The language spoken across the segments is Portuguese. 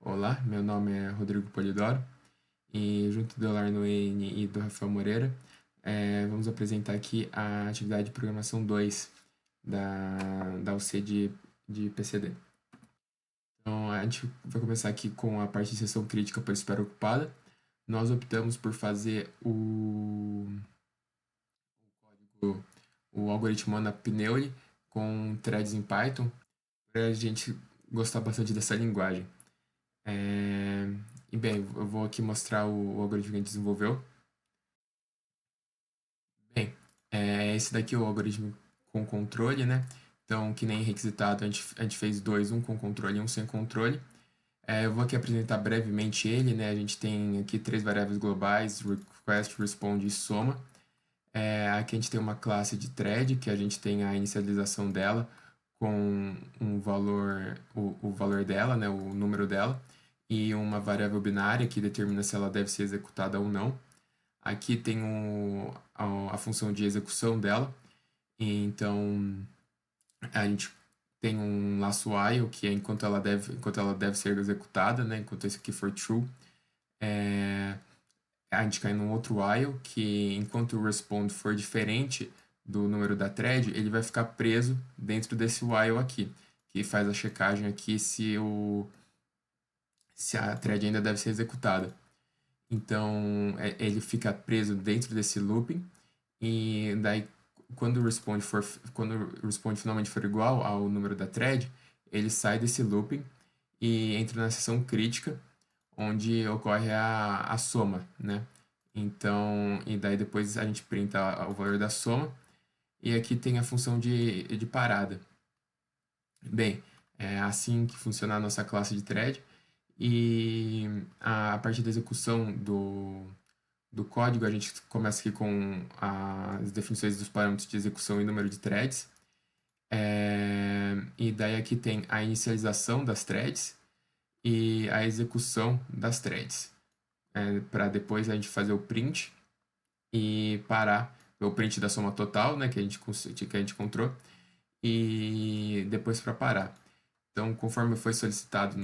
Olá, meu nome é Rodrigo Polidoro e junto do Elarno N e do Rafael Moreira, vamos apresentar aqui a atividade de programação 2 da UC de PCD. Então, a gente vai começar aqui com a parte de sessão crítica por espera ocupada. Nós optamos por fazer o algoritmo AnaPneuli com threads em Python, para a gente gostar bastante dessa linguagem. É, E bem, eu vou aqui mostrar o algoritmo que a gente desenvolveu. Bem, esse daqui é o algoritmo com controle, né? Então, que nem requisitado, a gente fez dois, um com controle e um sem controle. Eu vou aqui apresentar brevemente ele, né? A gente tem aqui três variáveis globais, request, responde e soma. Aqui a gente tem uma classe de thread, que a gente tem a inicialização dela com um valor, o valor dela, né? O número dela, e uma variável binária que determina se ela deve ser executada ou não. Aqui tem a função de execução dela. Então, a gente tem um laço while, que é enquanto ela deve ser executada, né? Enquanto esse aqui for true. É, a gente cai num outro while, que enquanto o respond for diferente do número da thread, ele vai ficar preso dentro desse while aqui, que faz a checagem aqui se a thread ainda deve ser executada. Então, ele fica preso dentro desse looping. E daí, quando o responde finalmente for igual ao número da thread, ele sai desse looping e entra na seção crítica, onde ocorre a soma, né? Então, e daí depois a gente printa o valor da soma, e aqui tem a função de parada. Bem, é assim que funciona a nossa classe de thread, e a partir da execução do código, a gente começa aqui com as definições dos parâmetros de execução e número de threads. E daí aqui tem a inicialização das threads e a execução das threads. Para depois a gente fazer o print e parar o print da soma total, né, que a gente encontrou, e depois para parar. Então, conforme foi solicitado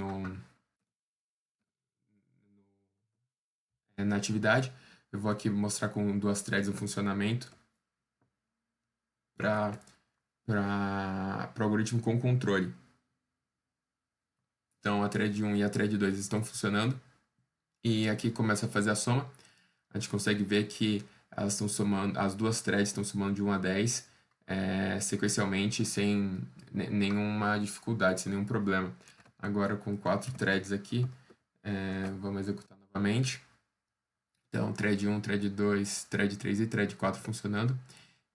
na atividade, eu vou aqui mostrar com duas threads o funcionamento para o algoritmo com controle. Então, a thread 1 e a thread 2 estão funcionando. E aqui começa a fazer a soma. A gente consegue ver que elas estão somando, as duas threads estão somando de 1 a 10 sequencialmente, sem nenhuma dificuldade, sem nenhum problema. Agora, com quatro threads aqui, vamos executar novamente. Então, thread 1, thread 2, thread 3 e thread 4 funcionando.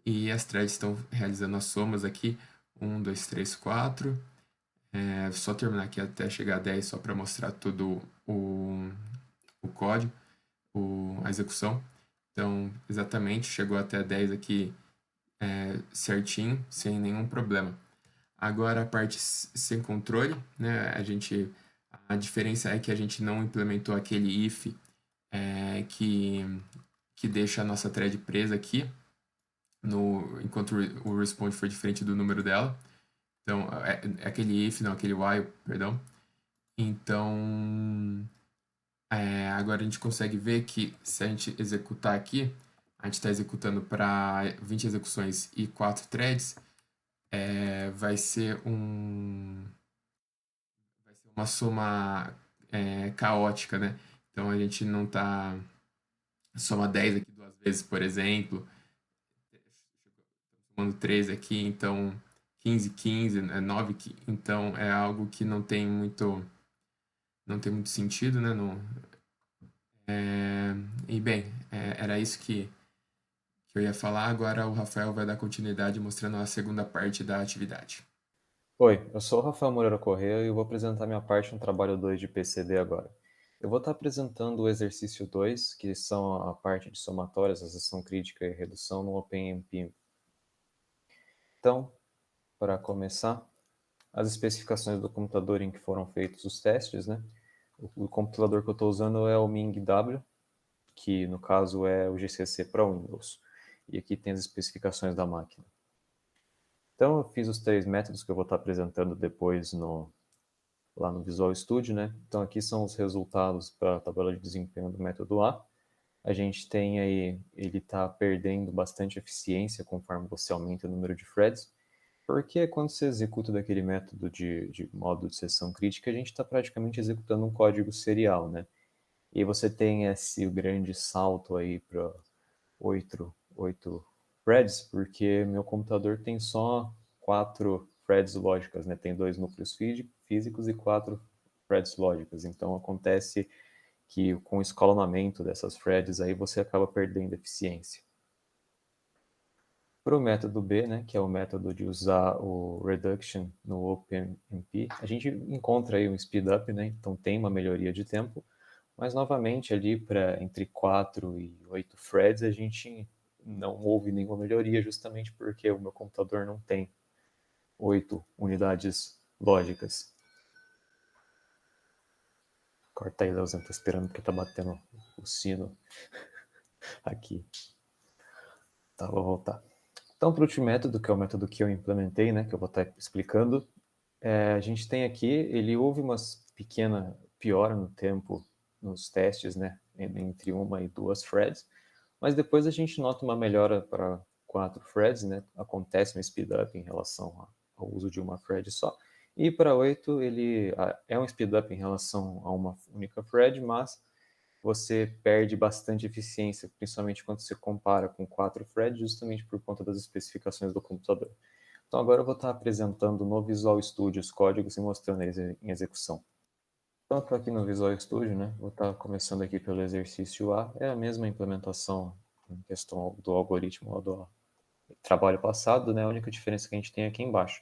E as threads estão realizando as somas aqui. 1, 2, 3, 4. Só terminar aqui até chegar a 10 só para mostrar todo o código, a execução. Então, exatamente, chegou até 10 aqui certinho, sem nenhum problema. Agora a parte sem controle, né? A diferença é que a gente não implementou aquele if que deixa a nossa thread presa aqui, enquanto o responde for diferente do número dela. Então, é aquele if, não, aquele while, perdão. Então, agora a gente consegue ver que se a gente executar aqui, a gente está executando para 20 execuções e 4 threads, vai ser uma soma caótica, né? Então a gente não está soma 10 aqui duas vezes, por exemplo, somando 13 aqui, então 15, 15, 9, então é algo que não tem muito sentido, né? Não, e bem, era isso que eu ia falar. Agora o Rafael vai dar continuidade mostrando a segunda parte da atividade. Oi, eu sou o Rafael Moreira Corrêa e eu vou apresentar minha parte no trabalho 2 de PCD agora. Eu vou estar apresentando o exercício 2, que são a parte de somatórias, acessão crítica e redução no OpenMP. Então, para começar, as especificações do computador em que foram feitos os testes, né? O computador que eu estou usando é o MingW, que no caso é o GCC para Windows. E aqui tem as especificações da máquina. Então, eu fiz os três métodos que eu vou estar apresentando depois no lá no Visual Studio, né? Então aqui são os resultados para a tabela de desempenho do método A. A gente tem aí, ele está perdendo bastante eficiência conforme você aumenta o número de threads, porque quando você executa daquele método de modo de sessão crítica, a gente está praticamente executando um código serial, né? E você tem esse grande salto aí para 8 threads, porque meu computador tem só 4 threads lógicas, né? Tem 2 núcleos físicos e 4 threads lógicas. Então acontece que com o escalonamento dessas threads aí você acaba perdendo eficiência. Para o método B, né, que é o método de usar o reduction no OpenMP, a gente encontra aí um speedup, né, então tem uma melhoria de tempo, mas novamente ali para entre 4 e 8 threads a gente não houve nenhuma melhoria, justamente porque o meu computador não tem 8 unidades lógicas. Corta aí, Leozinho, tô esperando porque tá batendo o sino aqui. Tá, vou voltar. Então, para o último método, que é o método que eu implementei, né, que eu vou estar explicando, a gente tem aqui, ele houve uma pequena piora no tempo nos testes, né, entre uma e duas threads, mas depois a gente nota uma melhora para 4 threads, né, acontece um speedup em relação ao uso de uma thread só, e para 8 ele é um speedup em relação a uma única thread, mas você perde bastante eficiência, principalmente quando você compara com 4 threads, justamente por conta das especificações do computador. Então agora eu vou estar apresentando no Visual Studio os códigos e mostrando eles em execução. Então estou aqui no Visual Studio, né? Vou estar começando aqui pelo exercício A, é a mesma implementação em questão do algoritmo do trabalho passado, né? A única diferença que a gente tem aqui embaixo.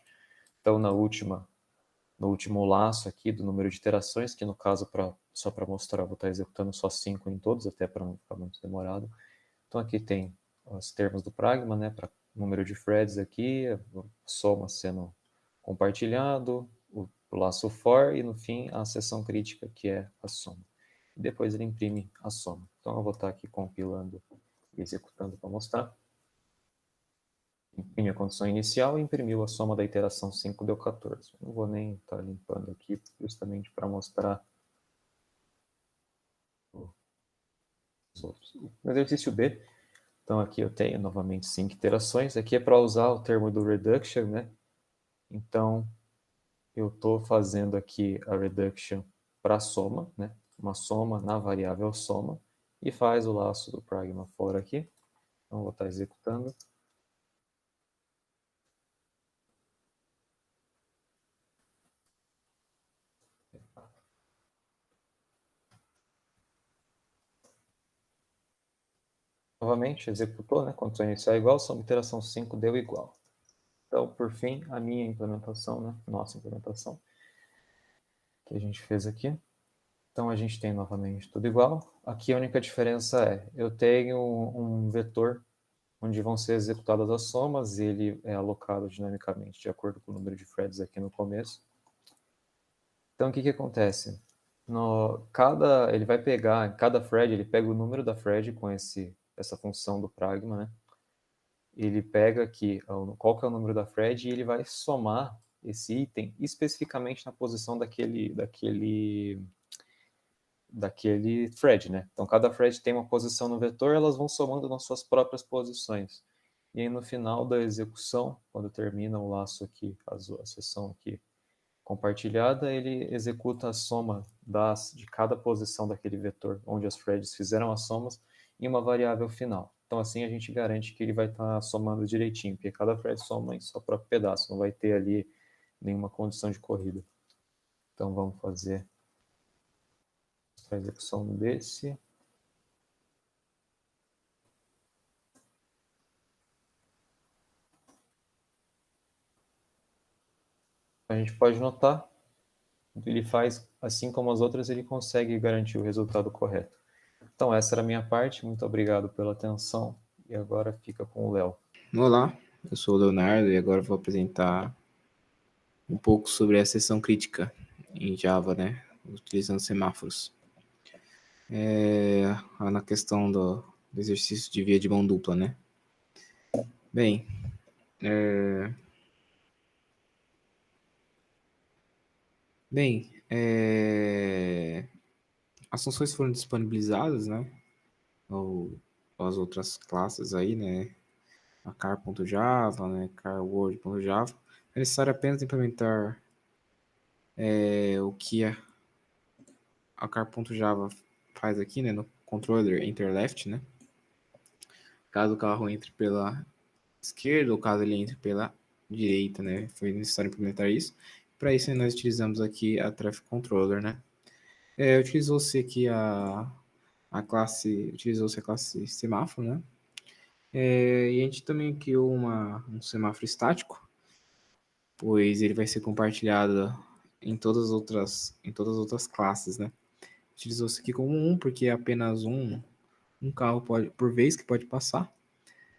Então no último laço aqui do número de iterações, que no caso, só para mostrar, eu vou estar executando só 5 em todos, até para não ficar muito demorado. Então aqui tem os termos do pragma, né, para número de threads aqui, a soma sendo compartilhado, o laço for e no fim a seção crítica, que é a soma. E depois ele imprime a soma. Então eu vou estar aqui compilando e executando para mostrar. Imprime a condição inicial e imprimiu a soma da iteração 5 deu 14. Não vou nem estar limpando aqui, justamente para mostrar os outros. No exercício B, então aqui eu tenho novamente 5 iterações. Aqui é para usar o termo do reduction, né? Então eu estou fazendo aqui a reduction para soma, né? Uma soma na variável soma, e faz o laço do pragma for aqui. Então vou estar executando. Novamente, executou, né? Condição inicial igual, soma iteração 5 deu igual. Então, por fim, a minha implementação, né? Nossa implementação, que a gente fez aqui. Então, a gente tem novamente tudo igual. Aqui a única diferença é, eu tenho um vetor onde vão ser executadas as somas, e ele é alocado dinamicamente de acordo com o número de threads aqui no começo. Então, o que acontece? Ele vai pegar, cada thread, ele pega o número da thread com essa função do pragma, né? Ele pega aqui qual que é o número da thread e ele vai somar esse item especificamente na posição daquele thread, né? Então, cada thread tem uma posição no vetor, elas vão somando nas suas próprias posições. E aí, no final da execução, quando termina o laço aqui, a seção aqui compartilhada, ele executa a soma de cada posição daquele vetor, onde as threads fizeram as somas, em uma variável final. Então, assim, a gente garante que ele vai estar somando direitinho, porque cada thread soma em seu próprio pedaço, não vai ter ali nenhuma condição de corrida. Então, vamos fazer a execução desse. A gente pode notar, ele faz, assim como as outras, ele consegue garantir o resultado correto. Então, essa era a minha parte. Muito obrigado pela atenção. E agora fica com o Léo. Olá, eu sou o Leonardo e agora vou apresentar um pouco sobre a seção crítica em Java, né? Utilizando semáforos. Na questão do exercício de via de mão dupla, né? Bem, As funções foram disponibilizadas, né? Ou as outras classes aí, né? A car.java, né? carword.java. É necessário apenas implementar o que a car.java faz aqui, né? No controller enter left, né? Caso o carro entre pela esquerda ou caso ele entre pela direita, né? Foi necessário implementar isso. Para isso, nós utilizamos aqui a Traffic Controller, né? Utilizou-se aqui utilizou-se a classe semáforo, né? E a gente também criou um semáforo estático, pois ele vai ser compartilhado em todas as outras classes, né? Utilizou-se aqui como porque é apenas um carro por vez que pode passar.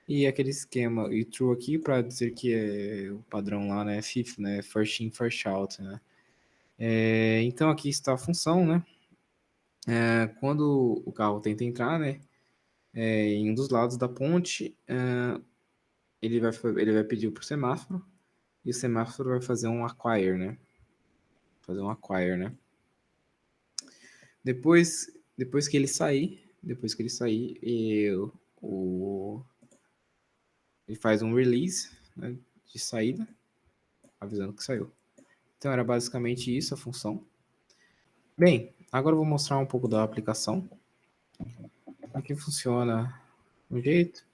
E aquele esquema, e true aqui para dizer que o padrão lá, né, é FIFO, né, first in, first out, né. Então aqui está a função, né, quando o carro tenta entrar, né, em um dos lados da ponte, ele vai pedir para o semáforo, e o semáforo vai fazer um acquire, né, Depois que ele sair, ele faz um release, né, de saída, avisando que saiu. Então era basicamente isso a função. Bem, agora eu vou mostrar um pouco da aplicação. Aqui funciona um jeito.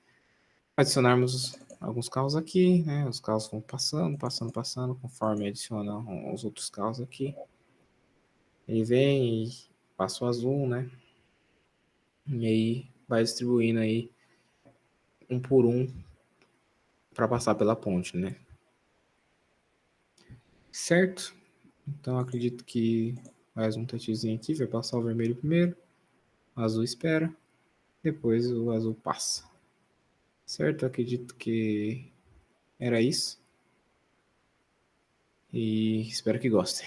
Adicionarmos alguns carros aqui, né? Os carros vão passando, conforme adiciona os outros carros aqui. Ele vem e passa o azul, né? E aí vai distribuindo aí um por um para passar pela ponte, né? Certo? Então acredito que mais um testezinho aqui, vai passar o vermelho primeiro, o azul espera, depois o azul passa. Certo? Acredito que era isso. E espero que gostem.